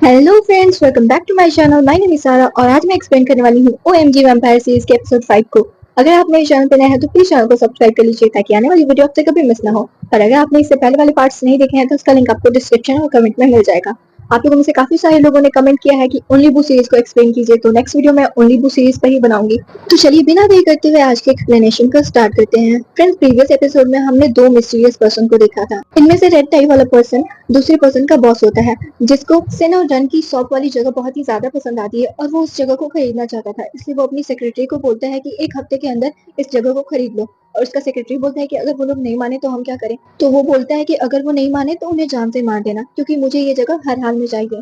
Hello friends, welcome back to my channel. My name is Sara और आज मैं explain करने वाली हूँ OMG वैम्पायर सीरीज के एपिसोड 5 को। अगर आप मेरे चैनल पर नए हैं तो प्लीज चैनल को सब्सक्राइब कर लीजिए ताकि आने वाली वीडियो आपसे कभी मिस ना हो। और अगर आपने इससे पहले वाले पार्ट्स नहीं देखे हैं तो उसका लिंक आपको डिस्क्रिप्शन और कमेंट में मिल जाएगा। आप लोगों में से काफी सारे लोगों ने कमेंट किया है कि ओनली बू सीरीज को एक्सप्लेन कीजिए, तो नेक्स्ट वीडियो में ओनली बू सीरीज पर ही बनाऊंगी। तो चलिए बिना देर करते हुए आज के एक्सप्लेनेशन को स्टार्ट करते हैं। फ्रेंड्स, प्रीवियस एपिसोड में हमने दो मिस्टीरियस पर्सन को देखा था। इनमें से रेड टाई वाला पर्सन दूसरे पर्सन का बॉस होता है, जिसको सेन और डन की शॉप वाली जगह बहुत ही ज्यादा पसंद आती है और वो उस जगह को खरीदना चाहता था। इसलिए वो अपनी सेक्रेटरी को बोलता है कि 1 हफ्ते के अंदर इस जगह को खरीद लो। और उसका सेक्रेटरी बोलता है कि अगर वो लोग नहीं माने तो हम क्या करें। तो वो बोलता है कि अगर वो नहीं माने तो उन्हें जान से मार देना, क्योंकि मुझे ये जगह हर हाल में चाहिए।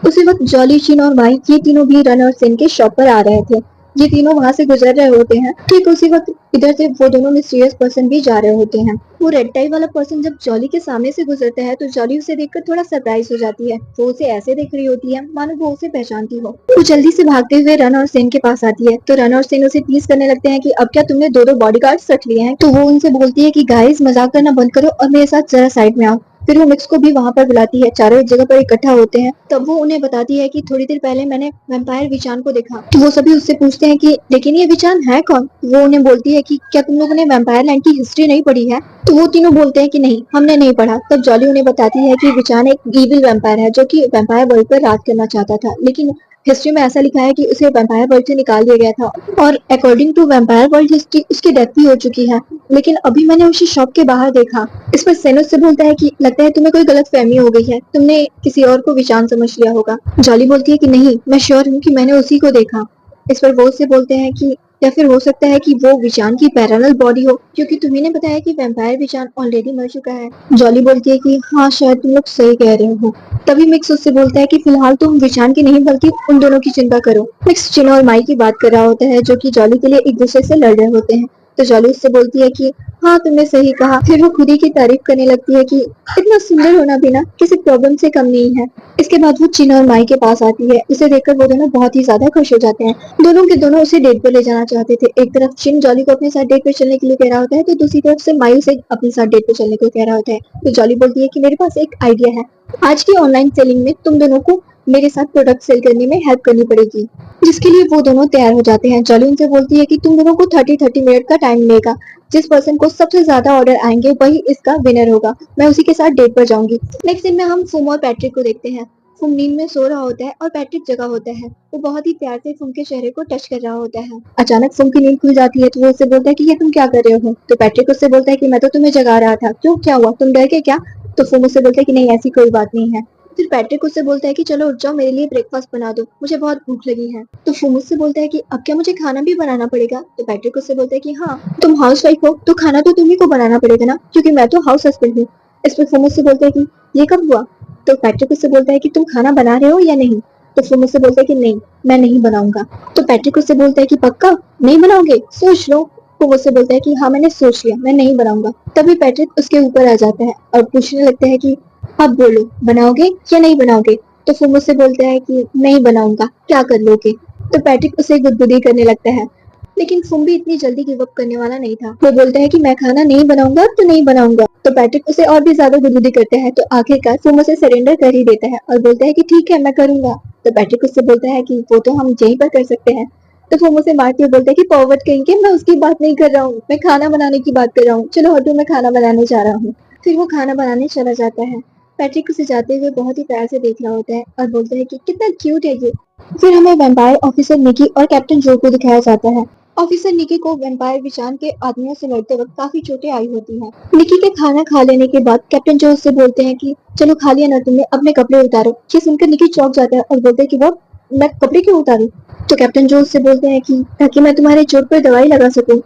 उसी वक्त जॉली, चिन और माइक ये तीनों भी रन और सेन के शॉप पर आ रहे थे। ये तीनों वहां से गुजर रहे होते हैं। ठीक उसी वक्त इधर से वो दोनों मिस्टीरियस पर्सन भी जा रहे होते हैं। वो रेड टाई वाला पर्सन जब जॉली के सामने से गुजरता है तो जॉली उसे देखकर थोड़ा सरप्राइज हो जाती है। वो उसे ऐसे देख रही होती है मानो वो उसे पहचानती हो। वो जल्दी से भागते हुए रन और सेन के पास आती है तो रन और सेन उसे टीज करने लगते हैं कि अब क्या तुमने दो दो बॉडीगार्ड्स रख लिए हैं। तो वो उनसे बोलती है कि गाइस, मजाक करना बंद करो और मेरे साथ जरा साइड में आओ। फिर वो मिक्स को भी वहां पर बुलाती है। चारों एक जगह पर इकट्ठा होते हैं। तब वो उन्हें बताती है कि थोड़ी देर पहले मैंने वैम्पायर विचान को देखा। तो वो सभी उससे पूछते हैं कि लेकिन ये विचान है कौन। वो उन्हें बोलती है कि क्या तुम लोगों ने वैम्पायर लैंड की हिस्ट्री नहीं पढ़ी है। तो वो तीनों बोलते हैं कि नहीं, हमने नहीं पढ़ा। तब जॉली उन्हें बताती है कि विचान एक इविल वैम्पायर है जो कि वैम्पायर वर्ल्ड पर राज करना चाहता था, लेकिन हिस्ट्री में ऐसा लिखा है कि उसे वैम्पायर वर्ल्ड से निकाल दिया गया था और according to vampire world history उसकी डेथ भी हो चुकी है। लेकिन अभी मैंने उसे शॉप के बाहर देखा। इस पर सेनोस से बोलता है कि लगता है तुम्हें कोई गलत फहमी हो गई है, तुमने किसी और को विचान समझ लिया होगा। जॉली बोलती है कि नहीं, मैं श्योर हूँ कि मैंने उसी को देखा। इस पर वो उससे बोलते हैं कि या फिर हो सकता है कि वो विचान की पैरेलल बॉडी हो, क्योंकि तुम्ही ने बताया कि वैम्पायर विचान ऑलरेडी मर चुका है। जॉली बोलती है कि हाँ, शायद तुम लोग सही कह रहे हो। तभी मिक्स उससे बोलता है कि फिलहाल तुम विचान की नहीं बल्कि उन दोनों की चिंता करो। मिक्स चिनो और माई की बात कर रहा होता है, जो कि जॉली के लिए एक दूसरे से लड़ रहे होते हैं। तो जॉली उससे बोलती है कि हाँ, तुमने सही कहा। फिर वो खुद ही की तारीफ करने लगती है कि इतना सुंदर होना भी ना किसी प्रॉब्लम से कम नहीं है। इसके बाद वो चिनो और माई के पास आती है। उसे देखकर वो दोनों बहुत ही ज्यादा खुश हो जाते हैं। दोनों के दोनों उसे डेट पे ले जाना चाहते थे। एक तरफ चिन जॉली को अपने साथ डेट पे चलने के लिए कह रहा होता है तो दूसरी तरफ से माई उसे अपने साथ डेट पे चलने को कह रहा होता है। तो जॉली बोलती है कि मेरे पास एक आइडिया है। आज की ऑनलाइन सेलिंग में तुम दोनों को मेरे साथ प्रोडक्ट सेल करने में हेल्प करनी पड़ेगी, जिसके लिए वो दोनों तैयार हो जाते हैं। जॉली उनसे बोलती है कि तुम दोनों को 30 मिनट का टाइम मिलेगा। जिस पर्सन को सबसे ज्यादा ऑर्डर आएंगे वही इसका विनर होगा। मैं उसी के साथ डेट पर जाऊंगी। नेक्स्ट दिन में हम फुम और पैट्रिक को देखते हैं। फुम नींद में सो रहा होता है और पैट्रिक जगा होता है। वो बहुत ही प्यार से फुम के चेहरे को टच कर रहा होता है। अचानक फुम की नींद खुल जाती है तो वो उससे बोलता है कि ये तुम क्या कर रहे हो। तो पैट्रिक उससे बोलता है कि मैं तो तुम्हें जगा रहा था। क्यों, क्या हुआ, तुम डर के क्या। तो फुम उससे बोलता है कि नहीं, ऐसी कोई बात नहीं है। फिर पैट्रिक उससे बोलता है कि चलो उठ जाओ, मेरे लिए ब्रेकफास्ट बना दो, मुझे बहुत भूख लगी है। तो फुम उससे बोलता है कि अब क्या मुझे खाना भी बनाना पड़ेगा। तो पैट्रिक उससे बोलता है कि हाँ, तुम हाउस वाइफ हो तो खाना तो तुम्ही को बनाना पड़ेगा ना, क्योंकि मैं तो हाउस हस्बैंड हूँ। इस पर फुम उससे बोलता है कि ये कब हुआ। तो पैट्रिक उससे बोलता है कि तुम खाना बना रहे हो या नहीं। तो फुम उससे बोलता है कि नहीं, मैं नहीं बनाऊंगा। तो पैट्रिक उससे बोलता है कि पक्का नहीं बनाओगे, सोच लो। वो मुझसे बोलता है कि हाँ, मैंने सोच लिया, मैं नहीं बनाऊंगा। तभी पैट्रिक उसके ऊपर आ जाता है और पूछने लगता है कि अब बोलो, बनाओगे या नहीं बनाओगे। तो फिर मुझसे बोलता है कि नहीं बनाऊंगा, क्या कर लोगे। तो पैट्रिक उसे गुदगुदी करने लगता है, लेकिन फुम भी इतनी जल्दी गिव अप करने वाला नहीं था। वो बोलता है कि मैं खाना नहीं बनाऊंगा तो नहीं बनाऊंगा। तो पैट्रिक उसे और भी ज्यादा गुदगुदी करता है। तो आखिरकार फुम उसे सरेंडर कर ही देता है और बोलता है कि ठीक है, मैं करूंगा। तो पैट्रिक उससे बोलता है कि वो तो हम यहीं पर कर सकते हैं। तो फुम उसे मारते हुए बोलता है कि फॉरवर्ड कहेंगे, मैं उसकी बात नहीं कर रहा हूँ, मैं खाना बनाने की बात कर रहा हूँ। चलो हटो, मैं खाना बनाने जा रहा हूँ। फिर वो खाना बनाने चला जाता है। पैट्रिक उसे जाते हुए बहुत ही प्यार से देख रहा होता है और बोलता है कि कितना क्यूट है ये। फिर हमें वैम्पायर ऑफिसर निकी और कैप्टन जो को दिखाया जाता है। ऑफिसर निकी को वैम्पायर विचान के आदमियों से लड़ते वक्त काफी चोटें आई होती हैं। निकी के खाना खा लेने के बाद कैप्टन जो से बोलते हैं कि चलो खा लिया ना तुमने, अपने कपड़े उतारो। ये सुनकर निकी चौंक जाता है और बोलते हैं कि वो, मैं कपड़े क्यों उतारूं। तो कैप्टन जो से बोलते हैं कि ताकि मैं तुम्हारे चोट पर दवाई लगा सकूं।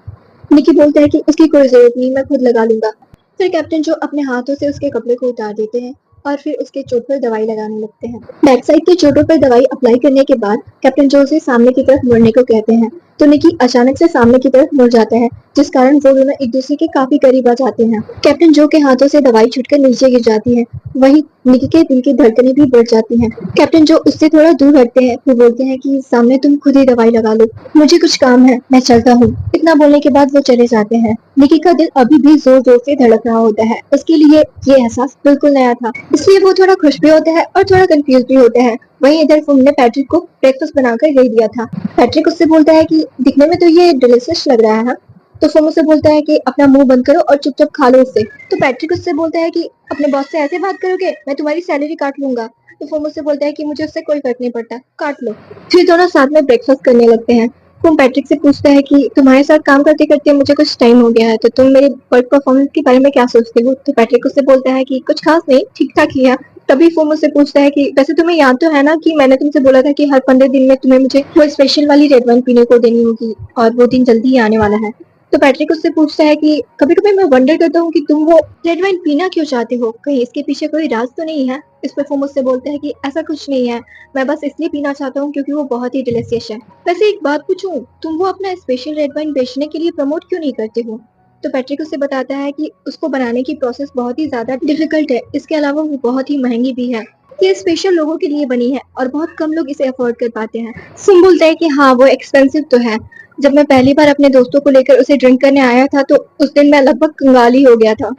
निकी बोलता है कि उसकी कोई जरूरत नहीं, मैं खुद लगा लूंगा। फिर कैप्टन जो अपने हाथों से उसके कपड़े को उतार देते हैं और फिर उसके चोट पर दवाई लगाने लगते हैं। बैक साइड के चोटों पर दवाई अप्लाई करने के बाद कैप्टन जो उसे सामने की तरफ मुड़ने को कहते हैं। तो निकी अचानक से सामने की तरफ मुड़ जाता है, जिस कारण वो दोनों एक दूसरे के काफी करीब आ जाते हैं। कैप्टन जो के हाथों से दवाई छूटकर नीचे गिर जाती है। वहीं निकी के दिल की धड़कनें भी बढ़ जाती हैं। कैप्टन जो उससे थोड़ा दूर हटते हैं। वो बोलते हैं कि सामने तुम खुद ही दवाई लगा लो, मुझे कुछ काम है, मैं चलता हूँ। इतना बोलने के बाद वो चले जाते हैं। निकी का दिल अभी भी जोर जोर से धड़क रहा होता है। उसके लिए ये एहसास बिल्कुल नया था, इसलिए वो थोड़ा खुश भी होता है और थोड़ा कंफ्यूज भी होता है। वहीं इधर फुम ने पैट्रिक को ब्रेकफास्ट बनाकर दे दिया था। पैट्रिक उससे बोलता है कि दिखने में तो ये डिलीशियस लग रहा है। तो फुम उससे बोलता है कि अपना मुंह बंद करो और चुपचाप खा लो उससे। तो पैट्रिक उससे बोलता है कि अपने बॉस से ऐसे बात करोगे, मैं तुम्हारी सैलरी काट लूंगा। तो फुम उससे बोलता है कि मुझे उससे कोई फर्क नहीं पड़ता, काट लो। फिर दोनों साथ में ब्रेकफास्ट करने लगते हैं। फुम पैट्रिक से पूछता है कि तुम्हारे साथ काम करते करते मुझे कुछ टाइम हो गया है, तो तुम मेरे वर्क परफॉर्मेंस के बारे में क्या सोचते हो। तो पैट्रिक उससे बोलता है कि कुछ खास नहीं, ठीक ठाक ही है। तभी फुम उससे पूछता है कि वैसे तुम्हें याद तो है ना कि मैंने तुमसे बोला था कि हर 15 दिन में तुम्हें मुझे वो स्पेशल वाली रेड वाइन पीने को देनी होगी, और वो दिन जल्दी ही आने वाला है। तो पैट्रिक उससे पूछता है कि कभी कभी मैं वंडर करता हूँ कि तुम वो रेड वाइन पीना क्यों चाहते हो, कहीं इसके पीछे कोई राज तो नहीं है। इस पर फुम उससे बोलता है कि ऐसा कुछ नहीं है, मैं बस इसलिए पीना चाहता हूँ क्योंकि वो बहुत ही डिलीशियस है। वैसे एक बात पूछूं, तुम वो अपना स्पेशल रेड वाइन बेचने के लिए प्रमोट क्यों नहीं करते हो। तो पैट्रिक उसे बताता है कि उसको बनाने की प्रोसेस बहुत ही ज्यादा डिफिकल्ट है, इसके अलावा वो बहुत ही महंगी भी है। ये स्पेशल लोगों के लिए बनी है और बहुत कम लोग इसे अफोर्ड कर पाते हैं। सिम बोलता है कि हाँ वो एक्सपेंसिव तो है। जब मैं पहली बार अपने दोस्तों को लेकर उसे ड्रिंक करने आया था तो उस दिन मैं लगभग कंगाल ही हो गया था।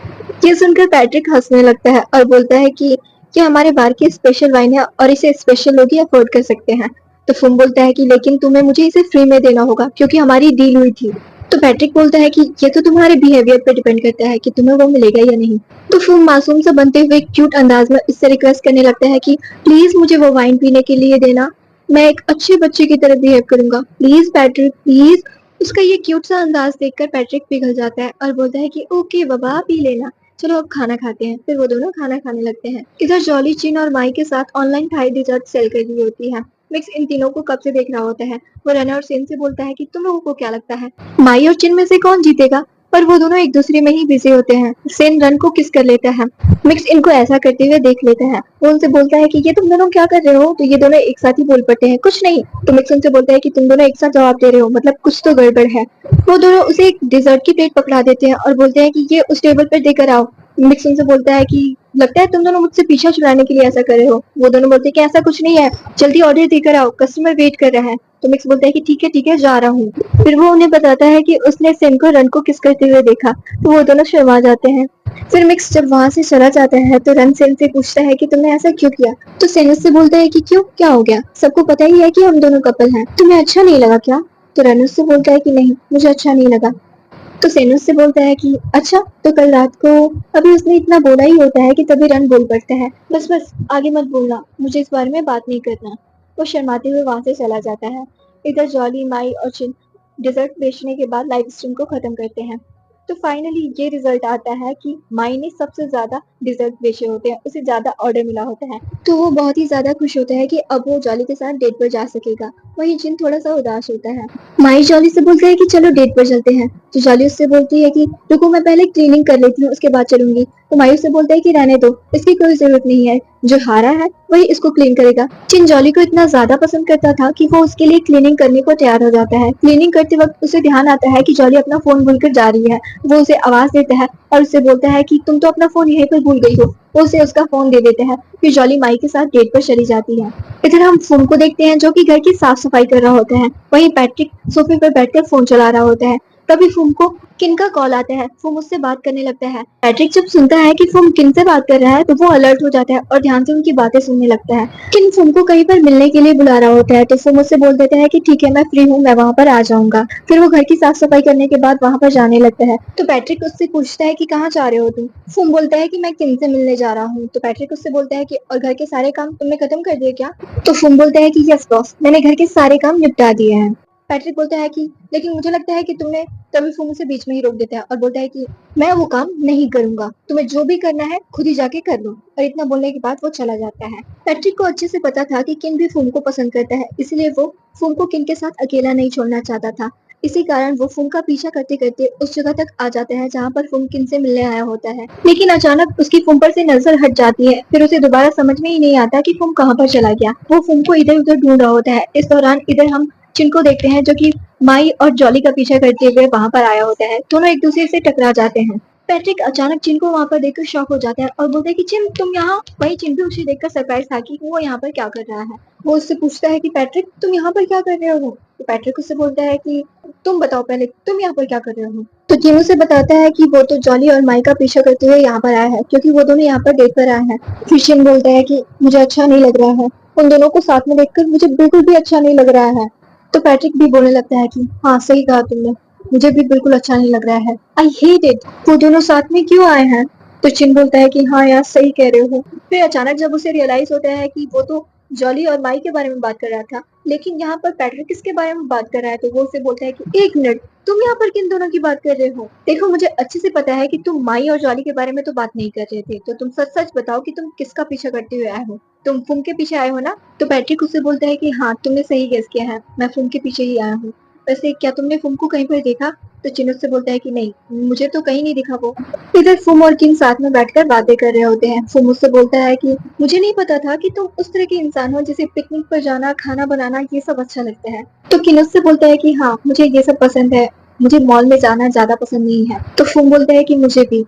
ये सुनकर पैट्रिक हंसने लगता है और बोलता है कि ये हमारे बार की स्पेशल वाइन है और इसे स्पेशल लोग ही अफोर्ड कर सकते हैं। तो फुम बोलता है कि लेकिन तुम्हें मुझे इसे फ्री में देना होगा क्योंकि हमारी डील हुई थी। तो पैट्रिक बोलता है कि ये तो तुम्हारे बिहेवियर पर डिपेंड करता है कि तुम्हें वो मिलेगा या नहीं। तो फुम मासूम से बनते हुए क्यूट अंदाज में इससे रिक्वेस्ट करने लगता है कि प्लीज मुझे वो वाइन पीने के लिए देना, मैं एक अच्छे बच्चे की तरह बिहेव करूंगा, प्लीज पैट्रिक प्लीज। उसका ये क्यूट सा अंदाज देखकर पैट्रिक पिघल जाता है और बोलता है कि ओके बाबा पी लेना, चलो अब खाना खाते हैं। फिर वो दोनों खाना खाने लगते हैं। इधर जॉली चिन और माई के साथ ऑनलाइन थाई डिजर्ट सेल कर रही होती है। मिक्स इन तीनों को कब से देख रहा होता है। वो रना और सेन से बोलता है कि तुम लोगों को क्या लगता है माई और चिन में से कौन जीतेगा। पर वो दोनों एक दूसरे में ही बिजी होते हैं। सेन रन को किस कर लेता है। मिक्स इनको ऐसा करते हुए देख लेता है। वो उनसे बोलता है कि ये तुम दोनों क्या कर रहे हो। तो ये दोनों एक साथ ही बोल पड़ते हैं कुछ नहीं। तो मिक्स उनसे बोलता है कि तुम दोनों एक साथ जवाब दे रहे हो, मतलब कुछ तो गड़बड़ है। वो दोनों उसे एक डिजर्ट की प्लेट पकड़ा देते हैं और बोलते हैं कि ये उस टेबल पर देकर आओ। मिक्स उनसे बोलता है कि लगता है तुम दोनों मुझसे पीछा छुड़ाने के लिए ऐसा कर रहे हो। वो दोनों बोलते हैं कि ऐसा कुछ नहीं है, जल्दी ऑर्डर देकर आओ, कस्टमर वेट कर रहा है। तो मिक्स बोलता है कि ठीक है जा रहा हूँ। फिर वो उन्हें बताता है कि उसने सेन को रन को किस करते हुए देखा। तो वो दोनों शर्मा जाते हैं। फिर मिक्स जब वहां से चला जाता है तो रन सेन से पूछता है कि तुमने ऐसा क्यों किया। तो सेन उससे बोलता है कि क्यों, क्या हो गया, सबको पता ही है कि हम दोनों कपल हैं, तुम्हें अच्छा नहीं लगा क्या। तो रन उससे बोलता है कि नहीं मुझे अच्छा नहीं लगा। तो सेन उससे बोलता है कि अच्छा तो कल रात को, अभी उसने इतना बोला ही होता है कि तभी रन बोल पड़ता है बस बस आगे मत बोलना, मुझे इस बारे में बात नहीं करना। वो शर्माते हुए वहां से चला जाता है। इधर जॉली माई और चिन डिजर्ट बेचने के बाद लाइव स्ट्रीम को खत्म करते हैं। तो फाइनली ये रिजल्ट आता है कि माई ने सबसे ज्यादा डिजर्ट बेचे होते हैं, उसे ज्यादा ऑर्डर मिला होता है। तो वो बहुत ही ज्यादा खुश होता है कि अब वो जॉली के साथ डेट पर जा सकेगा। वहीं जिन थोड़ा सा उदास होता है। माई जॉली से बोलता है कि चलो डेट पर चलते हैं। तो जॉली उससे बोलती है कि रुको मैं पहले क्लीनिंग कर लेती हूँ उसके बाद चलूंगी। तो माई उससे बोलता है कि रहने दो, इसकी कोई जरूरत नहीं है, जो हारा है वही इसको क्लीन करेगा। चिन जॉली को इतना ज्यादा पसंद करता था कि वो उसके लिए क्लीनिंग करने को तैयार हो जाता है। क्लीनिंग करते वक्त उसे ध्यान आता है कि जॉली अपना फोन भूलकर जा रही है। वो उसे आवाज देता है और उससे बोलता है कि तुम तो अपना फोन यहीं पर भूल गई हो। वो उसे उसका फोन दे देते हैं। फिर जॉली माई के साथ डेट पर चली जाती है। इधर हम फोन को देखते हैं जो कि घर की साफ सफाई कर रहा होता है। वहीं पैट्रिक सोफे पर बैठकर फोन चला रहा होता है। तभी फुम को किन का कॉल आता है। फुम उससे बात करने लगता है। पैट्रिक जब सुनता है कि फुम किन से बात कर रहा है तो वो अलर्ट हो जाता है और ध्यान से उनकी बातें सुनने लगता है। किन फुम को कहीं पर मिलने के लिए बुला रहा होता है तो फुम उससे बोल देता है कि ठीक है मैं फ्री हूँ, मैं वहाँ पर आ जाऊंगा। फिर वो घर की साफ सफाई करने के बाद वहाँ पर जाने लगता है। तो पैट्रिक उससे पूछता है कि कहाँ जा रहे हो तुम। फुम बोलता है कि मैं किन से मिलने जा रहा हूँ। तो पैट्रिक उससे बोलता है कि और घर के सारे काम तुमने खत्म कर दिए क्या। तो फुम बोलता है कि यस बॉस, मैंने घर के सारे काम निपटा दिए हैं। पैट्रिक बोलता है कि लेकिन मुझे लगता है कि तुमने, तभी फुम उसे बीच में ही रोक देता है और बोलता है कि मैं वो काम नहीं करूंगा, तुम्हें जो भी करना है खुद ही जाके कर लो। और इतना बोलने के बाद वो चला जाता है। पैट्रिक को अच्छे से पता था कि किन भी फुम को पसंद करता है, इसलिए वो फुम को किन के साथ अकेला नहीं छोड़ना चाहता था। इसी कारण वो फुम का पीछा करते करते उस जगह तक आ जाता है जहाँ पर फुम किन से मिलने आया होता है। लेकिन अचानक उसकी फुम पर से नजर हट जाती है। फिर उसे दोबारा समझ में ही नहीं आता कि फुम कहाँ पर चला गया। वो फुम को इधर उधर ढूंढ रहा होता है। इस दौरान इधर हम चिन को देखते हैं जो कि माई और जॉली का पीछा करते हुए वहां पर आया होता है। दोनों एक दूसरे से टकरा जाते हैं। पैट्रिक अचानक चिन को वहां पर देखकर शॉक हो जाता है और बोलता है कि चिन तुम यहाँ। वही चिन भी उसे देखकर सरप्राइज था कि वो यहाँ पर क्या कर रहा है। वो उससे पूछता है कि पैट्रिक तुम यहाँ पर क्या कर रहे हो। तो पैट्रिक उससे बोलता है कि तुम बताओ पहले तुम यहाँ पर क्या कर रहे हो। तो चिन उसे बताता है कि वो तो जॉली और माई का पीछा करते हुए यहाँ पर आया है क्योंकि वो दोनों यहाँ पर डेट पर आए हैं। फिर चिन बोलता है कि मुझे अच्छा नहीं लग रहा है, उन दोनों को साथ में देखकर मुझे बिल्कुल भी अच्छा नहीं लग रहा है। तो पैट्रिक भी बोलने लगता है कि हाँ सही कहा तुमने, मुझे भी बिल्कुल अच्छा नहीं लग रहा है। आई हेट इट, वो दोनों साथ में क्यों आए हैं? तो चिन बोलता है कि हाँ यार सही कह रहे हो। फिर अचानक जब उसे रियलाइज होता है कि वो तो जॉली और माई के बारे में बात कर रहा था, लेकिन यहाँ पर पैट्रिक किसके बारे में बात कर रहा है, तो वो उसे बोलता है कि एक मिनट, तुम यहाँ पर किन दोनों की बात कर रहे हो? देखो मुझे अच्छे से पता है कि तुम माई और जॉली के बारे में तो बात नहीं कर रहे थे, तो तुम सच सच बताओ कि तुम किसका पीछा करते हुए आए हो? तुम फुम के पीछे आए हो ना? तो पैट्रिक उससे बोलता है कि हाँ तुमने सही गेस किया है, मैं फुम के पीछे ही आया हूँ। वैसे क्या तुमने फुम को कहीं पर देखा? तो चिन उससे बोलता है कि नहीं, मुझे तो कहीं नहीं दिखा वो। इधर फुम और किन साथ में बैठकर बातें कर रहे होते हैं। फुम उससे बोलता है कि मुझे नहीं पता था कि तुम उस तरह के इंसान हो जिसे पिकनिक पर जाना, खाना बनाना ये सब अच्छा लगता है। तो किन उससे बोलता है कि हाँ मुझे ये सब पसंद है, मुझे मॉल में जाना ज्यादा पसंद नहीं है। तो फुम बोलता है कि मुझे भी।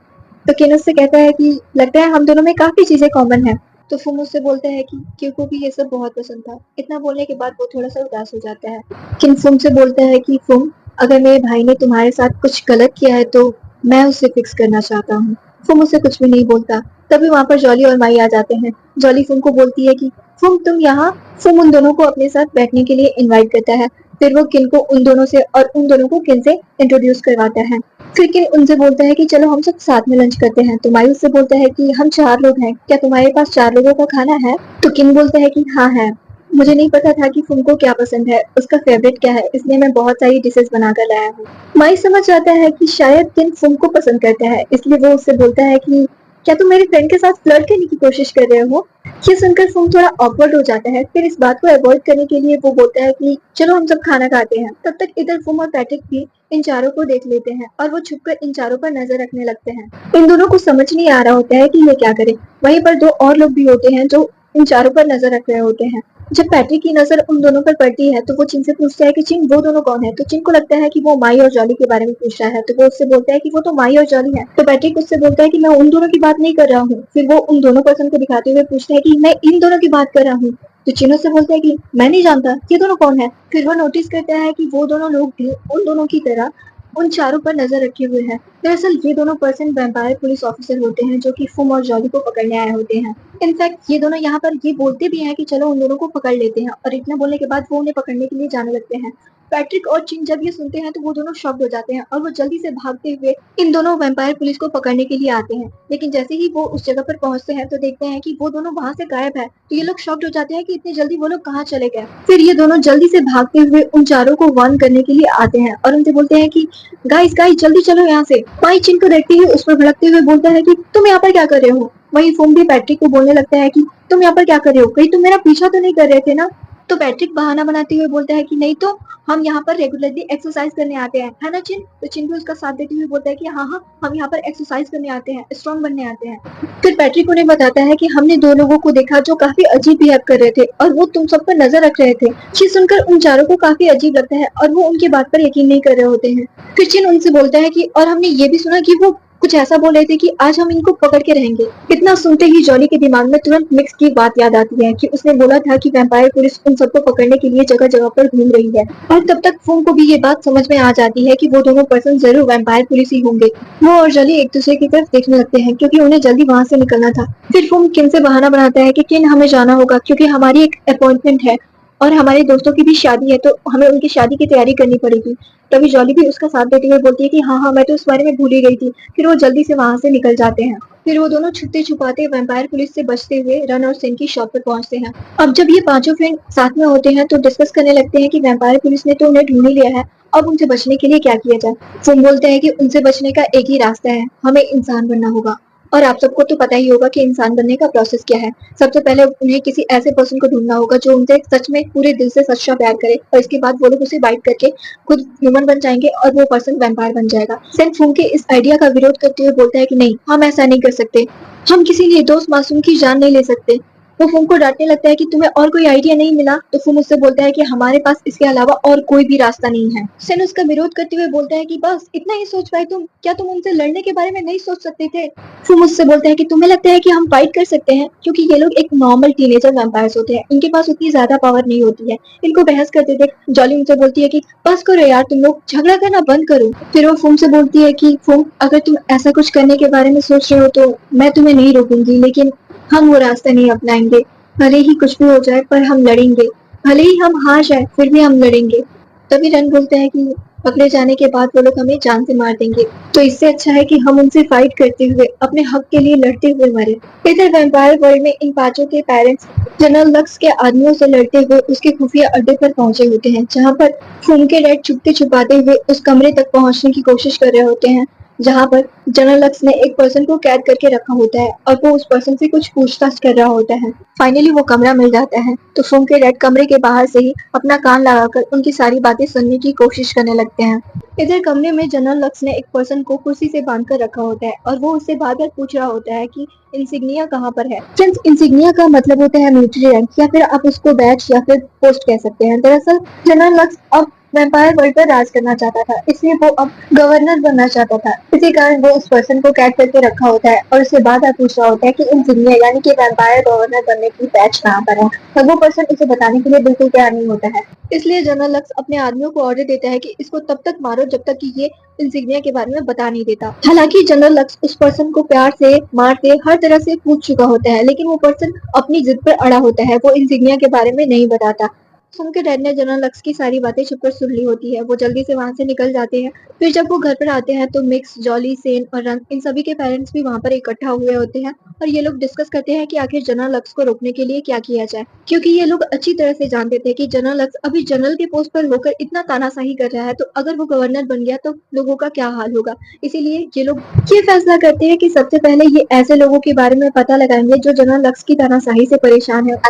तो किन उससे कहता है कि लगता है हम दोनों में काफी चीजें कॉमन है। तो फुम उससे बोलता है कि क्यों को भी ये सब बहुत पसंद था। इतना बोलने के बाद वो थोड़ा सा उदास हो जाता है। किन फुम से बोलता है कि फुम, अगर मेरे भाई ने तुम्हारे साथ कुछ गलत किया है तो मैं उसे फिक्स करना चाहता हूँ। फुम उसे कुछ भी नहीं बोलता। तभी वहाँ पर जॉली और माई आ जाते हैं। जॉली फुम को बोलती है कि फुम तुम यहाँ। फुम उन दोनों को अपने साथ बैठने के लिए इनवाइट करता है। फिर वो किन को उन दोनों से और उन दोनों को किन से इंट्रोड्यूस करवाता है। फिर किन उनसे बोलता है कि चलो हम सब साथ में लंच करते हैं। तो माई उससे बोलता है कि हम 4 लोग हैं, क्या तुम्हारे पास 4 लोगों का खाना है? तो किन बोलता है कि हाँ है। मुझे नहीं पता था कि फुम को क्या पसंद है, उसका फेवरेट क्या है, इसलिए मैं बहुत सारी डिशेस बना कर लाया हूँ। माई समझ जाता है कि शायद किन फुम को पसंद करता है, इसलिए वो उससे बोलता है कि क्या तुम मेरे फ्रेंड के साथ फ्लर्ट करने की कोशिश कर रहे हो? ये सुनकर फुम थोड़ा ऑकवर्ड हो जाता है। फिर इस बात को अवॉइड करने के लिए वो बोलता है कि चलो हम सब खाना खाते हैं। तब तक इधर फुम और पैट्रिक भी इन चारों को देख लेते हैं और वो छुपकर इन चारों पर नजर रखने लगते हैं। इन दोनों को समझ नहीं आ रहा होता है कि ये क्या करे। वहीं पर 2 और लोग भी होते हैं जो इन चारों पर नजर रख रहे होते हैं। जब पैट्रिक की नजर उन दोनों पर पड़ती है तो वो चिन से पूछता है कि चिन वो दोनों कौन है? तो चिन को लगता है कि वो माई और जॉली के बारे में पूछ रहा है, तो वो उससे बोलता है कि वो तो माई और जॉली है। तो पैट्रिक उससे बोलता है कि मैं उन दोनों की बात नहीं कर रहा हूँ। फिर वो उन दोनों पर्सन को दिखाते हुए पूछता है कि मैं इन दोनों की बात कर रहा हूँ। तो चिन उससे बोलता है कि मैं नहीं जानता ये दोनों कौन है। फिर वो नोटिस करता है कि वो दोनों लोग भी उन दोनों की तरह उन चारों पर नजर रखे हुए हैं। दरअसल ये दोनों पर्सन वैम्पायर पुलिस ऑफिसर होते हैं जो कि फुम और जॉली को पकड़ने आए होते हैं। इनफैक्ट ये दोनों यहाँ पर ये बोलते भी हैं कि चलो उन दोनों को पकड़ लेते हैं, और इतना बोलने के बाद वो उन्हें पकड़ने के लिए जाने लगते हैं। पैट्रिक और चिन जब ये सुनते हैं तो वो दोनों शॉक्ड हो जाते हैं और वो जल्दी से भागते हुए इन दोनों वैम्पायर पुलिस को पकड़ने के लिए आते हैं। लेकिन जैसे ही वो उस जगह पर पहुंचते हैं तो देखते हैं कि वो दोनों वहां से गायब है। तो ये लोग शॉक्ड हो जाते हैं कि इतनी जल्दी वो लोग कहाँ चले गए। फिर ये दोनों जल्दी से भागते हुए उन चारों को वार्न करने के लिए आते हैं और उनसे बोलते हैं कि गाइस गाइस जल्दी चलो यहाँ से। माई चिन को देखते ही उस पर भड़कते हुए बोलता है कि तुम यहाँ पर क्या कर रहे हो? वहीं फोम भी पैट्रिक को बोलने लगता है कि तुम यहाँ पर क्या कर रहे हो? कहीं तुम मेरा पीछा तो नहीं कर रहे थे ना? तो पैट्रिक बहाना बनाते हुए बोलता है कि नहीं तो, हम यहाँ पर रेगुलरली एक्सरसाइज करने आते हैं, है ना चिन? तो चिन भी उसका साथ देते हुए बोलता है कि हाँ हाँ हम यहाँ पर एक्सरसाइज करने आते हैं, स्ट्रॉन्ग बनने आते हैं। फिर पैट्रिक उन्हें बताता है कि हमने 2 लोगों को देखा जो काफी अजीब बिहेव कर रहे थे और वो तुम सब पर नजर रख रहे थे। ये सुनकर उन चारों को काफी अजीब लगता है और वो उनकी बात पर यकीन नहीं कर रहे होते हैं। फिर चिन उनसे बोलता है कि और हमने ये भी सुना कि वो कुछ ऐसा बोल रहे थे कि आज हम इनको पकड़ के रहेंगे। इतना सुनते ही जॉली के दिमाग में तुरंत मिक्स की बात याद आती है कि उसने बोला था कि वैम्पायर पुलिस उन सबको पकड़ने के लिए जगह जगह पर घूम रही है। और तब तक फूम को भी ये बात समझ में आ जाती है कि वो दोनों पर्सन जरूर वैम्पायर पुलिस ही होंगे। वो और जॉली एक दूसरे की तरफ देखने लगते हैं क्योंकि उन्हें जल्दी वहां से निकलना था। फिर फूम किन से बहाना बनाता है कि किन हमें जाना होगा क्योंकि हमारी एक अपॉइंटमेंट है और हमारे दोस्तों की भी शादी है, तो हमें उनकी शादी की तैयारी करनी पड़ेगी। तभी जॉली भी उसका साथ देते हुए बोलती है कि हाँ हाँ मैं तो इस बारे में भूल ही गई थी। फिर वो जल्दी से वहां से निकल जाते हैं। फिर वो दोनों छुपते छुपाते वैम्पायर पुलिस से बचते हुए रन और सिन की शॉप पर पहुंचते हैं। अब जब ये पांचों फ्रेंड साथ में होते हैं तो डिस्कस करने लगते हैं कि वैम्पायर पुलिस ने तो उन्हें ढूंढ ही लिया है, अब उनसे बचने के लिए क्या किया जाए। फिर बोलते हैं कि उनसे बचने का एक ही रास्ता है, हमें इंसान बनना होगा। और आप सबको तो पता ही होगा कि इंसान बनने का प्रोसेस क्या है। सबसे पहले उन्हें किसी ऐसे पर्सन को ढूंढना होगा जो उनसे सच में पूरे दिल से सच्चा प्यार करे, और इसके बाद वो लोग उसे बाइट करके खुद ह्यूमन बन जाएंगे और वो पर्सन वैम्पायर बन जाएगा। सेन फूंग के इस आइडिया का विरोध करते हुए बोलता है कि नहीं, हम ऐसा नहीं कर सकते, हम किसी निर्दोष मासूम की जान नहीं ले सकते। वो फूंग को डांटने लगता है कि तुम्हें और कोई आइडिया नहीं मिला? तो फूंग उससे बोलता है कि हमारे पास इसके अलावा और कोई भी रास्ता नहीं है। सेन उसका विरोध करते हुए बोलता है कि बस इतना ही सोच पाए तुम? क्या तुम उनसे लड़ने के बारे में नहीं सोच सकते थे? फूंग उससे बोलता है कि तुम्हें लगता है कि हम फाइट कर सकते हैं? क्योंकि ये लोग एक नॉर्मल टीनेजर वैम्पायर्स होते हैं, इनके पास उतनी ज्यादा पावर नहीं होती है, इनको बहस करते थे। जॉली उनसे बोलती है कि बस करो यार, तुम लोग झगड़ा करना बंद करो। फिर वो फूंग से बोलती है कि फूंग, अगर तुम ऐसा कुछ करने के बारे में सोच रहे हो तो मैं तुम्हें नहीं रोकूंगी, लेकिन हम वो रास्ता नहीं अपनाएंगे। भले ही कुछ भी हो जाए पर हम लड़ेंगे, भले ही हम हार जाए फिर भी हम लड़ेंगे। तभी रन बोलते हैं कि पकड़े जाने के बाद वो लोग हमें जान से मार देंगे, तो इससे अच्छा है कि हम उनसे फाइट करते हुए अपने हक के लिए लड़ते हुए मरे। इधर वैम्पायर वर्ल्ड में इन पांचों के पेरेंट्स जनरल लक्स के आदमियों से लड़ते हुए उसके खुफिया अड्डे पर पहुंचे होते हैं, जहां पर फुनके रेड छुपते छुपाते हुए उस कमरे तक पहुंचने की कोशिश कर रहे होते हैं जहां पर जनरल लक्स ने एक पर्सन को कैद करके रखा होता है और वो उस पर्सन से कुछ पूछताछ कर रहा होता है। फाइनली वो कमरा मिल जाता है तो फुनके रेड कमरे के बाहर से ही अपना कान लगाकर उनकी सारी बातें सुनने की कोशिश करने लगते हैं। इधर कमरे में जनरल लक्स ने एक पर्सन को कुर्सी से बांध कर रखा होता है और वो उससे बार बार पूछ रहा होता है कि इंसिग्निया कहाँ पर है। फ्रेंड्स, इंसिग्निया का मतलब होता है मिलिट्री रैंक या फिर आप उसको बैच या फिर पोस्ट कह सकते हैं। दरअसल जनरल लक्स अब वैम्पायर वर्ल्ड पर राज करना चाहता था, इसलिए वो अब गवर्नर बनना चाहता था। इसी कारण वो उस पर्सन को कैद करके रखा होता है और उससे बार बार पूछ रहा होता है कि इंसिग्निया यानी कि वैम्पायर गवर्नर बनने की बैच कहाँ पर है, और वो पर्सन उसे बताने के लिए बिल्कुल तैयार नहीं होता है। इसलिए जनरल लक्स अपने आदमियों को ऑर्डर देता है कि इसको तब तक मारो जब तक कि ये इंसिग्निया के बारे में बता नहीं देता। हालांकि जनरल लक्स उस पर्सन को प्यार से मारते हर तरह से पूछ चुका होता है, लेकिन वो पर्सन अपनी जिद पर अड़ा होता है, वो इंसिग्निया के बारे में नहीं बताता। सुन के डैड ने जनरल लक्स की सारी बातें छुपकर सुन ली होती है, वो जल्दी से वहां से निकल जाते हैं। फिर जब वो घर पर आते हैं तो मिक्स, जॉली, सेन और रंग इन सभी के पेरेंट्स भी वहां पर इकट्ठा हुए होते हैं और ये लोग डिस्कस करते हैं कि आखिर जनरल लक्स को रोकने के लिए क्या किया जाए, क्योंकि ये लोग अच्छी तरह से जानते थे कि जनरल लक्स अभी जनरल के पोस्ट पर होकर इतना तानाशाही कर रहा है, तो अगर वो गवर्नर बन गया तो लोगों का क्या हाल होगा। इसीलिए ये लोग ये फैसला करते हैं कि सबसे पहले ये ऐसे लोगों के बारे में पता लगाएंगे जो जनरल लक्स की तानाशाही से परेशान है,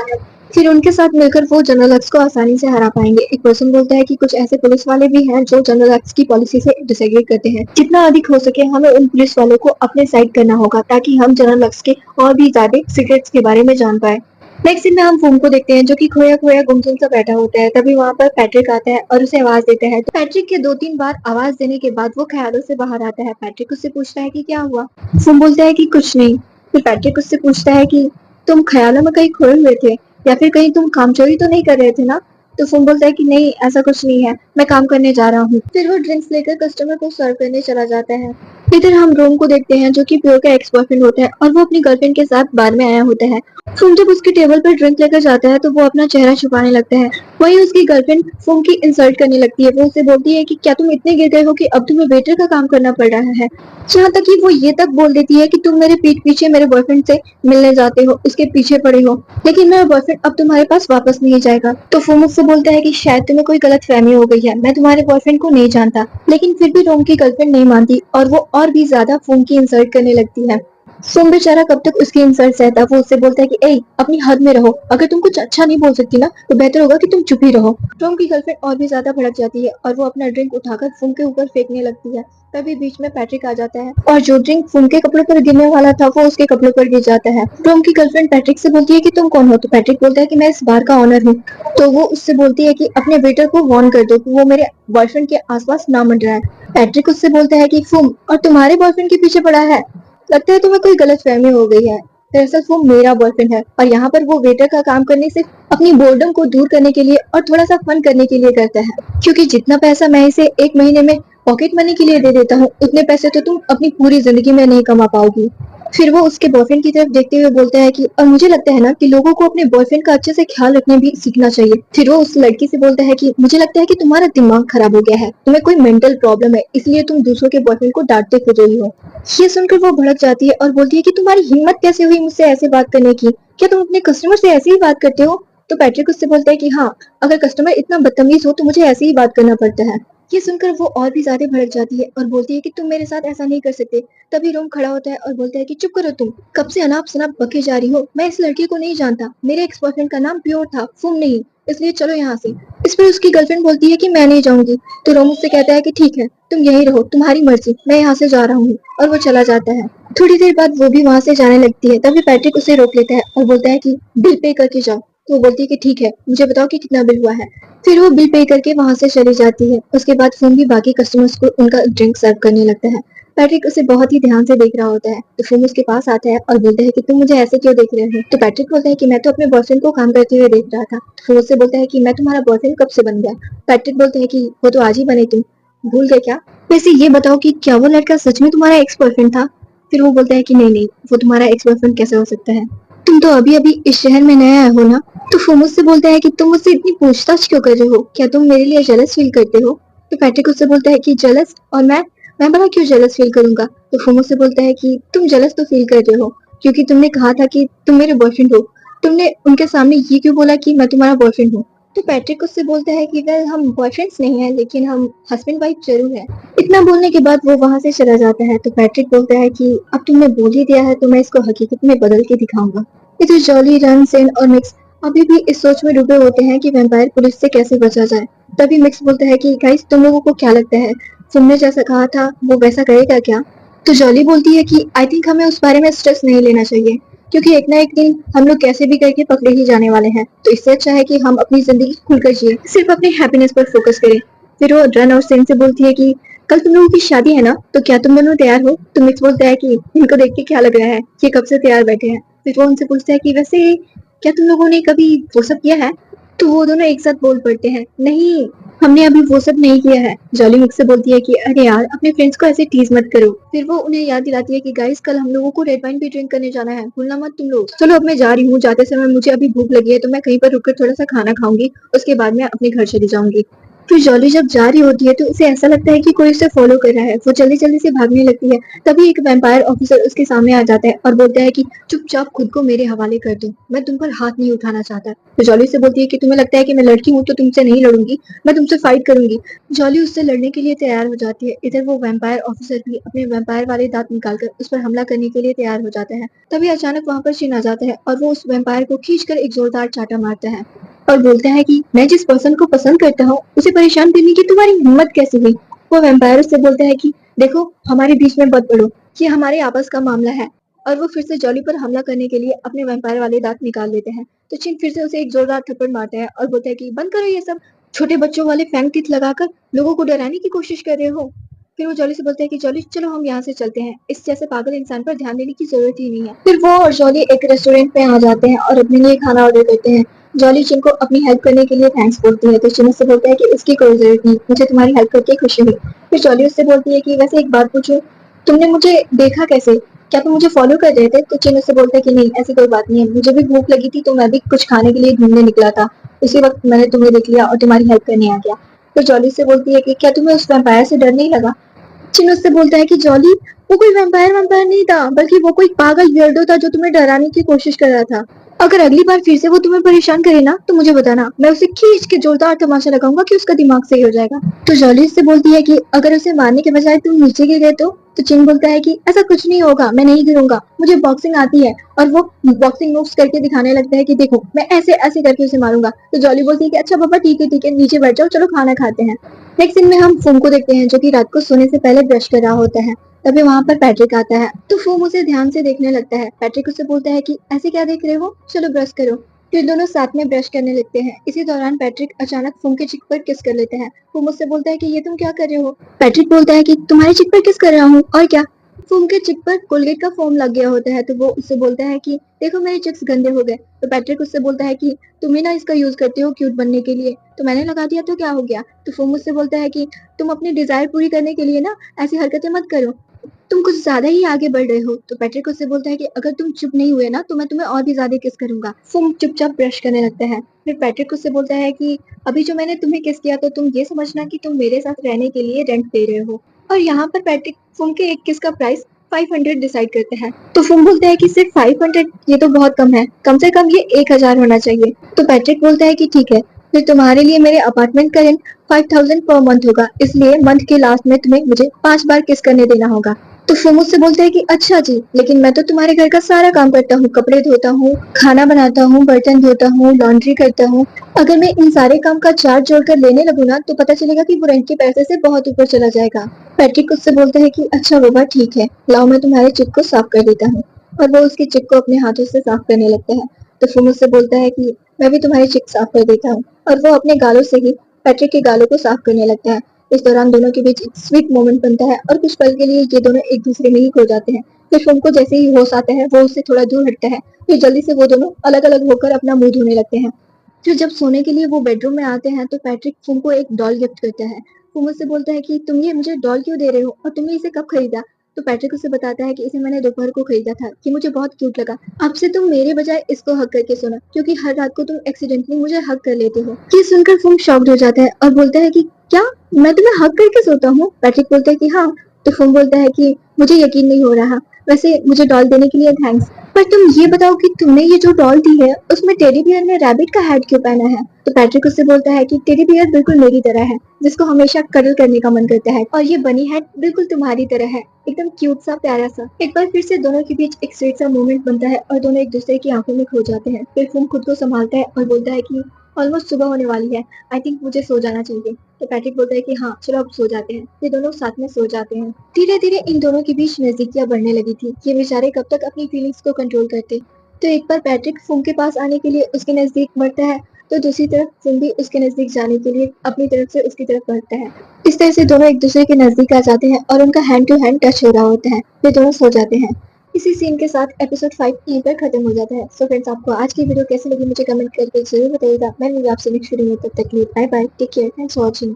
फिर उनके साथ मिलकर वो जनरल एक्स को आसानी से हरा पाएंगे। एक पर्सन बोलता है कि कुछ ऐसे पुलिस वाले भी हैं जो जनरल एक्स की पॉलिसी से डिसएग्री करते हैं। जितना अधिक हो सके हमें उन पुलिस वालों को अपने साइड करना होगा ताकि हम जनरल एक्स के और भी ज्यादा सीक्रेट्स के बारे में जान पाए। नेक्स्ट सीन में हम फोम को देखते हैं जो कि खोया खोया गुमसुम सा बैठा होता है। तभी वहाँ पर पैट्रिक आता है और उसे आवाज देता है। तो पैट्रिक के 2-3 बार आवाज देने के बाद वो ख्यालों से बाहर आता है। पैट्रिक उससे पूछता है कि क्या हुआ। फोम बोलता है कि कुछ नहीं। फिर पैट्रिक उससे पूछता है कि तुम ख्यालों में कहीं खोए हुए थे या फिर कहीं तुम कामचोरी तो नहीं कर रहे थे ना। तो फोन बोलता है कि नहीं, ऐसा कुछ नहीं है, मैं काम करने जा रहा हूँ। फिर वो ड्रिंक्स लेकर कस्टमर को सर्व करने चला जाता है। इधर हम रोम को देखते हैं जो कि प्योर का एक्स बॉयफ्रेंड होता है और वो अपनी गर्लफ्रेंड के साथ बार में आया होता है। फोम जब उसकी टेबल पर ड्रिंक लेकर जाता है तो वो अपना चेहरा छुपाने लगता है। वहीं उसकी गर्लफ्रेंड फोम की इंसल्ट करने लगती है। वो उससे बोलती है कि क्या तुम इतने गिर गए हो कि अब तुम्हें वेटर का काम करना पड़ रहा है। यहाँ तक कि वो ये तक बोल देती है कि तुम मेरे पीठ पीछे मेरे बॉयफ्रेंड से मिलने जाते हो, उसके पीछे पड़े हो, लेकिन मेरा बॉयफ्रेंड अब तुम्हारे पास वापस नहीं जाएगा। तो वो मुझसे बोलता है कि शायद तुम्हें कोई गलत फहमी हो गई है, मैं तुम्हारे बॉयफ्रेंड को नहीं जानता। लेकिन फिर भी रोम की गर्लफ्रेंड नहीं मानती और वो और भी ज्यादा फोम की इंसल्ट करने लगती है। सोम बेचारा कब तक उसकी इंसल्ट सहता। वो उससे बोलता है कि ए, अपनी हद में रहो, अगर तुम कुछ अच्छा नहीं बोल सकती ना तो बेहतर होगा कि तुम चुप ही रहो। टॉम की गर्लफ्रेंड और भी ज्यादा भड़क जाती है और वो अपना ड्रिंक उठाकर फोम के ऊपर फेंकने लगती है। तभी बीच में पैट्रिक आ जाता है और जो ड्रिंक फोम के कपड़ों पर गिरने वाला था वो उसके कपड़ों पर गिर जाता है। टॉम की गर्लफ्रेंड पैट्रिक से बोलती है कि तुम कौन हो। तो पैट्रिक बोलता है कि मैं इस बार का ऑनर हूँ। तो वो उससे बोलती है कि अपने वेटर को वार्न कर दो कि वो मेरे बॉयफ्रेंड के आसपास ना मंडराए। पैट्रिक उससे बोलता है कि फुम और तुम्हारे बॉयफ्रेंड के पीछे पड़ा है, लगता है तुम्हें कोई गलतफहमी हो गई है। दरअसल वो मेरा बॉयफ्रेंड है और यहाँ पर वो वेटर का काम करने से अपनी बोर्डम को दूर करने के लिए और थोड़ा सा फन करने के लिए करता है, क्योंकि जितना पैसा मैं इसे एक महीने में पॉकेट मनी के लिए दे देता हूँ उतने पैसे तो तुम अपनी पूरी जिंदगी में नहीं कमा पाओगी। फिर वो उसके बॉयफ्रेंड की तरफ देखते हुए बोलता है कि और मुझे लगता है ना कि लोगों को अपने बॉयफ्रेंड का अच्छे से ख्याल रखने भी सीखना चाहिए। फिर वो उस लड़की से बोलता है कि मुझे लगता है कि तुम्हारा दिमाग खराब हो गया है, तुम्हें कोई मेंटल प्रॉब्लम है, इसलिए तुम दूसरों के बॉयफ्रेंड को डांटते फिर रही हो। ये सुनकर वो भड़क जाती है और बोलती है कि तुम्हारी हिम्मत कैसे हुई मुझसे ऐसे बात करने की, क्या तुम अपने कस्टमर से ऐसे ही बात करते हो। तो पैट्रिक उससे बोलता है कि हाँ, अगर कस्टमर इतना बदतमीज हो तो मुझे ऐसे ही बात करना पड़ता है। ये सुनकर वो और भी ज्यादा भड़क जाती है और बोलती है कि तुम मेरे साथ ऐसा नहीं कर सकते। तभी रोम खड़ा होता है और बोलता है कि चुप करो, तुम कब से अनाप शनाप बके जा रही हो, मैं इस लड़की को नहीं जानता, मेरे एक्स बॉयफ्रेंड का नाम प्योर था, फुम नहीं, इसलिए चलो यहाँ से। इस पर उसकी गर्लफ्रेंड बोलती है कि मैं नहीं जाऊंगी। तो रोम उससे कहता है कि ठीक है, तुम यहीं रहो, तुम्हारी मर्जी, मैं यहाँ से जा रहा हूँ। और वो चला जाता है। थोड़ी देर बाद वो भी वहां से जाने लगती है। तभी पैट्रिक उसे रोक लेता है और बोलता है कि बिल पे करके जाओ। तो वो बोलती है कि ठीक है, मुझे बताओ कि कितना बिल हुआ है। फिर वो बिल पे करके वहां से चली जाती है। उसके बाद फोन भी बाकी कस्टमर्स को उनका ड्रिंक सर्व करने लगता है। पैट्रिक उसे बहुत ही ध्यान से देख रहा होता है। तो फोन उसके पास आता है और बोलता है कि तुम मुझे ऐसे क्यों देख रहे हो। तो पैट्रिक बोलता है कि मैं तो अपने बॉयफ्रेंड को काम करते हुए देख रहा था। तो फोन उससे बोलता है कि मैं तुम्हारा बॉयफ्रेंड कब से बन गया। पैट्रिक बोलता है कि वो तो आज ही बने, तुम भूल गए क्या। वैसे ये बताओ कि क्या वो लड़का सच में तुम्हारा एक्स बॉयफ्रेंड था। फिर वो बोलता है कि नहीं नहीं, वो तुम्हारा एक्स बॉयफ्रेंड कैसे हो सकता है। तुम तो अभी अभी इस शहर में नया आए हो ना। तो वो मुझसे बोलता है कि तुम मुझसे इतनी पूछताछ क्यों कर रहे हो, क्या तुम मेरे लिए जेलस फील करते हो। तो पैट्रिक उससे बोलता है कि जेलस, और मैं भला क्यों जेलस फील करूंगा। तो वो मुझसे बोलता है कि तुम जेलस तो फील कर रहे हो क्योंकि तुमने कहा था कि तुम मेरे बॉयफ्रेंड हो। तुमने उनके सामने ये क्यों बोला कि मैं तुम्हारा बॉयफ्रेंड हूँ। तो पैट्रिक उससे बोलता है कि वेल हम बॉयफ्रेंड्स नहीं है लेकिन हम हस्बैंड वाइफ जरूर है। इतना बोलने के बाद वो वहां से चला जाता है। तो पैट्रिक बोलता है कि अब तुमने बोल ही दिया है तो मैं इसको हकीकत में बदल के दिखाऊंगा। इधर जॉली, रन, सेन और मिक्स अभी भी इस सोच में डूबे होते हैं कि वैम्पायर पुलिस से कैसे बचा जाए। तभी मिक्स बोलता है कि गाइस तुम लोगों को क्या लगता है, तुमने जैसा कहा था वो वैसा करेगा क्या। तो जॉली बोलती है कि आई थिंक हमें उस बारे में स्ट्रेस नहीं लेना चाहिए क्योंकि एक ना एक दिन हम लोग कैसे भी करके पकड़े ही जाने वाले हैं। तो इससे अच्छा है कि हम अपनी जिंदगी खुलकर जिए, सिर्फ अपनी हैप्पीनेस पर फोकस करें। फिर वो रन और सेन से बोलती है कि कल तुम लोगों की शादी है ना, तो क्या तुम दोनों तैयार हो। तो मिक्स बोलता है कि इनको देख के क्या लग रहा है, ये कब से तैयार बैठे हैं। फिर वो उनसे पूछता है कि वैसे क्या तुम लोगों ने कभी वो सब किया है। तो वो दोनों एक साथ बोल पड़ते हैं, नहीं हमने अभी वो सब नहीं किया है। जॉली मुझसे बोलती है कि अरे यार अपने फ्रेंड्स को ऐसे टीज मत करो। फिर वो उन्हें याद दिलाती है कि गाइस कल हम लोगों को रेड वाइन भी ड्रिंक करने जाना है, भूलना मत तुम लोग। चलो अब मैं जा रही हूँ, जाते समय मुझे अभी भूख लगी है तो मैं कहीं पर रुककर थोड़ा सा खाना खाऊंगी, उसके बाद मैं अपने घर चली जाऊंगी। फिर जॉली जब जा रही होती है तो उसे ऐसा लगता है कि कोई उसे फॉलो कर रहा है। वो जल्दी जल्दी से भागने लगती है। तभी एक वैम्पायर ऑफिसर उसके सामने आ जाता है और बोलता है कि चुपचाप खुद को मेरे हवाले कर दो, मैं तुम पर हाथ नहीं उठाना चाहता। तो जॉली से बोलती है कि तुम्हें लगता है कि मैं लड़की हूँ तो तुमसे नहीं लड़ूंगी, मैं तुमसे फाइट करूंगी। जॉली उससे लड़ने के लिए तैयार हो जाती है। इधर वो वैम्पायर ऑफिसर भी अपने वैम्पायर वाले दांत निकालकर उस पर हमला करने के लिए तैयार हो जाता है। तभी अचानक वहां पर चिन आ जाता है और वो उस वैम्पायर को खींचकर एक जोरदार चाटा मारता है और बोलता है कि मैं जिस पर्सन को पसंद करता हूँ उसे परेशान करने की तुम्हारी हिम्मत कैसे हुई। वो वैम्पायर उससे बोलता है कि देखो हमारे बीच में मत पड़ो, ये हमारे आपस का मामला है। और वो फिर से जॉली पर हमला करने के लिए अपने वैम्पायर वाले दांत निकाल लेते हैं। तो चिन फिर से उसे एक जोरदार थप्पड़ मारता है और बोलता है कि बंद करो ये सब, छोटे बच्चों वाले फैंग टीथ लगाकर लोगों को डराने की कोशिश कर रहे हो। फिर वो जॉली से बोलता है कि जॉली चलो हम यहाँ से चलते हैं, इस जैसे पागल इंसान पर ध्यान देने की जरूरत ही नहीं है। फिर वो और जॉली एक रेस्टोरेंट में आ जाते हैं और अपने लिए खाना ऑर्डर करते हैं। जॉली चिन को अपनी हेल्प करने के लिए थैंक्स बोलती है। तो चिन उससे बोलता है कि उसकी कोई जरूरत नहीं, मुझे तुम्हारी हेल्प करके खुशी हुई। फिर जॉली उससे बोलती है कि वैसे एक बात पूछूं, तुमने मुझे देखा कैसे, क्या तुम मुझे फॉलो कर रहे थे। तो चिन उससे बोलता है कि नहीं ऐसी कोई बात नहीं है, मुझे भी भूख लगी थी तो मैं भी कुछ खाने के लिए ढूंढने निकला था, उसी वक्त मैंने तुम्हें देख लिया और तुम्हारी हेल्प करने आ गया। तो जॉली से बोलती है कि क्या तुम्हें उस वैम्पायर से डर नहीं लगा। चिन उससे बोलता है कि जॉली वो कोई वैम्पायर वैम्पायर नहीं था, बल्कि वो कोई पागल वियर्डो था जो तुम्हें डराने की कोशिश कर रहा था। अगर अगली बार फिर से वो तुम्हें परेशान करे ना तो मुझे बताना, मैं उसे खींच के जोरदार तमाचा लगाऊंगा कि उसका दिमाग सही हो जाएगा। तो जॉली उससे बोलती है कि अगर उसे मारने के बजाय तुम नीचे गिर गए तो चिन बोलता है कि ऐसा कुछ नहीं होगा, मैं नहीं गिरूंगा, मुझे बॉक्सिंग आती है। और वो बॉक्सिंग मूव्स करके दिखाने लगता है कि देखो मैं ऐसे ऐसे करके उसे मारूंगा। तो जॉली बोलती है कि अच्छा पापा ठीक है नीचे बैठ जाओ, चलो खाना खाते हैं। नेक्स्ट सीन में हम फोम को देखते हैं जो कि रात को सोने से पहले ब्रश कर रहा होता है। तभी वहां पर पैट्रिक आता है तो फोम उसे ध्यान से देखने लगता है। पैट्रिक उससे बोलता है कि ऐसे क्या देख रहे हो, चलो ब्रश करो। फिर दोनों साथ में ब्रश करने लगते हैं। इसी दौरान पैट्रिक अचानक फोम के चिक पर किस कर लेते हैं। फोम उससे बोलता है कि ये तुम क्या कर रहे हो। पैट्रिक बोलता है कि तुम्हारे चिक पर किस कर रहा हूँ और क्या। फोम के चिक पर कोलगेट का फोम लग गया होता है तो वो उससे बोलता है कि देखो मेरे चिक्स गंदे हो गए। तो पैट्रिक उससे बोलता है कि तुम ही ना इसका यूज करते हो क्यूट बनने के लिए, तो मैंने लगा दिया तो क्या हो गया। तो फोम उससे बोलता है कि तुम अपनी डिजायर पूरी करने के लिए ना ऐसी हरकतें मत करो, तुम कुछ ज्यादा ही आगे बढ़ रहे हो। तो पैट्रिक उससे बोलता है कि अगर तुम चुप नहीं हुए ना तो मैं तुम्हें और भी ज्यादा किस करूंगा। फोम चुपचाप ब्रश करने लगता है। फिर पैट्रिक उससे बोलता है कि अभी जो मैंने तुम्हें किस किया तो तुम ये समझना कि तुम मेरे साथ रहने के लिए रेंट दे रहे हो। और यहाँ पर पैट्रिक फोम के एक किस का प्राइस 500 डिसाइड करते हैं। तो फोम बोलता है कि सिर्फ 500, ये तो बहुत कम है, कम से कम ये 1000 होना चाहिए। तो पैट्रिक बोलता है कि ठीक है, फिर तुम्हारे लिए मेरे अपार्टमेंट का रेंट 5000 पर मंथ होगा, इसलिए मंथ के लास्ट में तुम्हें मुझे 5 बार किस करने देना होगा। तो वो मुझसे बोलते हैं कि अच्छा जी, लेकिन मैं तो तुम्हारे घर का सारा काम करता हूँ, कपड़े धोता हूँ, खाना बनाता हूँ, बर्तन धोता हूँ, लॉन्ड्री करता हूँ। अगर मैं इन सारे काम का चार्ज जोड़कर लेने लगूँ ना तो पता चलेगा कि वो रेंट के पैसे से बहुत ऊपर चला जाएगा। पैट्रिक उससे बोलते हैं कि अच्छा बाबा ठीक है, लाओ मैं तुम्हारे चिक को साफ कर देता हूँ। और वो उसकी चिक को अपने हाथों से साफ करने लगता है। तो वो मुझसे बोलता है कि मैं भी तुम्हारी चिक साफ कर देता हूँ। और वो अपने गालों से ही पैट्रिक के गालों को साफ करने लगता है। इस दौरान दोनों के बीच एक स्वीट मोमेंट बनता है और कुछ पल के लिए ये दोनों एक दूसरे में ही खो जाते हैं। फिर फोम को जैसे ही होश आता है वो उससे थोड़ा दूर हटता है। फिर जल्दी से वो दोनों अलग अलग होकर अपना मुंह धोने लगते हैं। फिर जब सोने के लिए वो बेडरूम में आते हैं तो पैट्रिक फोम को एक डॉल गिफ्ट करता है। वो मुझसे बोलता है कि तुम ये मुझे डॉल क्यों दे रहे हो और तुमने इसे कब खरीदा। तो पैट्रिक उसे बताता है कि इसे मैंने दोपहर को खरीदा था, कि मुझे बहुत क्यूट लगा। अब से तुम मेरे बजाय इसको हक करके सोना, क्योंकि हर रात को तुम एक्सीडेंटली मुझे हक कर लेते हो। ये सुनकर फुंग शॉक्ड हो जाता है और बोलता है कि क्या मैं तुम्हें हक करके सोता हूँ? पैट्रिक बोलता है कि हाँ। तो फुंग बोलता है कि मुझे यकीन नहीं हो रहा, वैसे मुझे डॉल देने के लिए थैंक्स, पर तुम ये बताओ कि तुमने ये जो डॉल दी है उसमें टेडी बियर ने रैबिट का हेड क्यों पहना है? तो पैट्रिक उससे बोलता है कि टेडी बियर बिल्कुल मेरी तरह है, जिसको हमेशा कडल करने का मन करता है, और ये बनी हेड बिल्कुल तुम्हारी तरह है, एकदम क्यूट सा प्यारा सा। एक बार फिर से दोनों के बीच एक स्वीट सा मोमेंट बनता है और दोनों एक दूसरे की आंखों में खो जाते हैं। फिर फुंग खुद को संभालता है और बोलता है कि ऑलमोस्ट सुबह होने वाली है, आई थिंक मुझे सो जाना चाहिए। तो पैट्रिक बोलता है कि हाँ चलो अब सो जाते हैं। ये दोनों साथ में सो जाते हैं। धीरे धीरे इन दोनों के बीच नजदीकियां बढ़ने लगी थी। ये बेचारे कब तक अपनी फीलिंग्स को कंट्रोल करते। तो एक बार पैट्रिक फुंग के पास आने के लिए उसके नजदीक बढ़ता है, तो दूसरी तरफ फुंग भी उसके नजदीक जाने के लिए अपनी तरफ से उसकी तरफ बढ़ता है। इस तरह से दोनों एक दूसरे के नजदीक आ जाते हैं और उनका हैंड टू हैंड टच हो रहा होता है। वे दोनों सो जाते हैं। इसी सीन के साथ एपिसोड 5 यहीं पर खत्म हो जाता है। सो फ्रेंड्स, आपको आज की वीडियो कैसी लगी मुझे कमेंट करके जरूर बताइएगा। मैं मिलूंगी आपसे नेक्स्ट वीडियो में, तब तक के लिए bye bye, take care, thanks for watching.